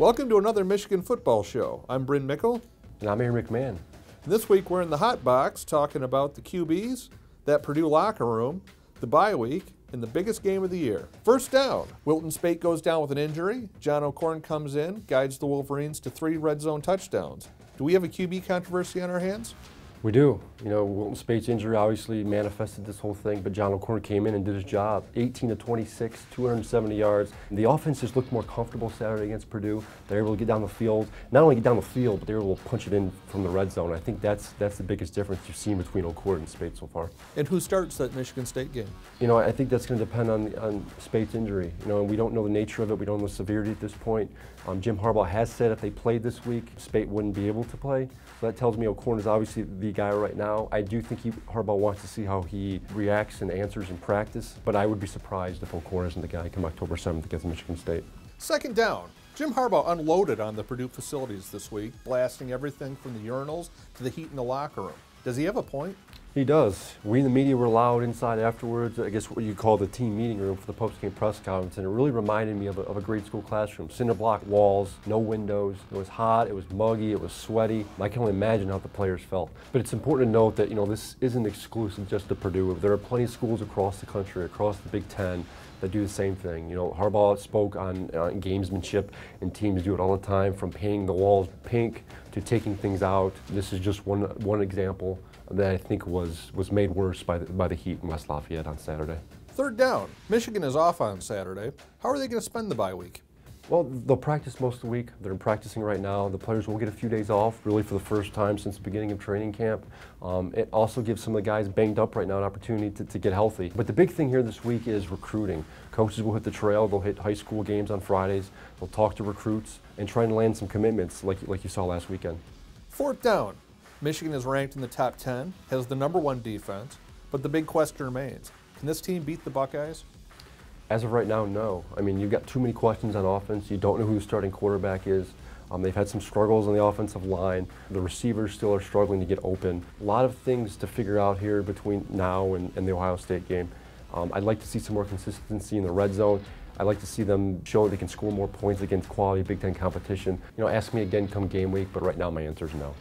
Welcome to another Michigan football show. I'm Bryn Mickle. And I'm Aaron McMahon. This week we're in the hot box talking about the QBs, that Purdue locker room, the bye week, and the biggest game of the year. First down, Wilton Speight goes down with an injury. John O'Korn comes in, guides the Wolverines to 3 red zone touchdowns. Do we have a QB controversy on our hands? We do. You know, Wilton Speight's injury obviously manifested this whole thing, but John O'Korn came in and did his job. 18 of 26, 270 yards. The offense just looked more comfortable Saturday against Purdue. They were able to get down the field, not only get down the field, but they were able to punch it in from the red zone. I think that's the biggest difference you've seen between O'Korn and Speight so far. And who starts that Michigan State game? You know, I think that's going to depend on Speight's injury. You know, and we don't know the nature of it. We don't know the severity at this point. Jim Harbaugh has said if they played this week, Speight wouldn't be able to play. So that tells me O'Korn is obviously the guy right now. I do think Harbaugh wants to see how he reacts and answers in practice, but I would be surprised if O'Korn isn't the guy come October 7th against Michigan State. Second down. Jim Harbaugh unloaded on the Purdue facilities this week, blasting everything from the urinals to the heat in the locker room. Does he have a point? He does. We in the media were loud inside afterwards, I guess what you call the team meeting room for the post-game press conference, and it really reminded me of a grade school classroom. Cinder block walls, no windows. It was hot, it was muggy, it was sweaty. I can only imagine how the players felt. But it's important to note that, you know, this isn't exclusive just to Purdue. There are plenty of schools across the country, across the Big Ten, that do the same thing. You know, Harbaugh spoke on gamesmanship, and teams do it all the time, from painting the walls pink to taking things out. This is just one example that I think was made worse by the heat in West Lafayette on Saturday. Third down. Michigan is off on Saturday. How are they going to spend the bye week? Well, they'll practice most of the week. They're practicing right now. The players will get a few days off, really for the first time since the beginning of training camp. It also gives some of the guys banged up right now an opportunity to get healthy. But the big thing here this week is recruiting. Coaches will hit the trail. They'll hit high school games on Fridays. They'll talk to recruits and try and land some commitments like you saw last weekend. Fourth down. Michigan is ranked in the top 10, has the #1 defense, but the big question remains. Can this team beat the Buckeyes? As of right now, no. I mean, you've got too many questions on offense. You don't know who the starting quarterback is. They've had some struggles on the offensive line. The receivers still are struggling to get open. A lot of things to figure out here between now and the Ohio State game. I'd like to see some more consistency in the red zone. I'd like to see them show they can score more points against quality Big Ten competition. You know, ask me again come game week, but right now my answer is no.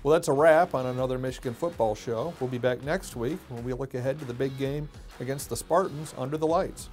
Well, that's a wrap on another Michigan football show. We'll be back next week when we look ahead to the big game against the Spartans under the lights.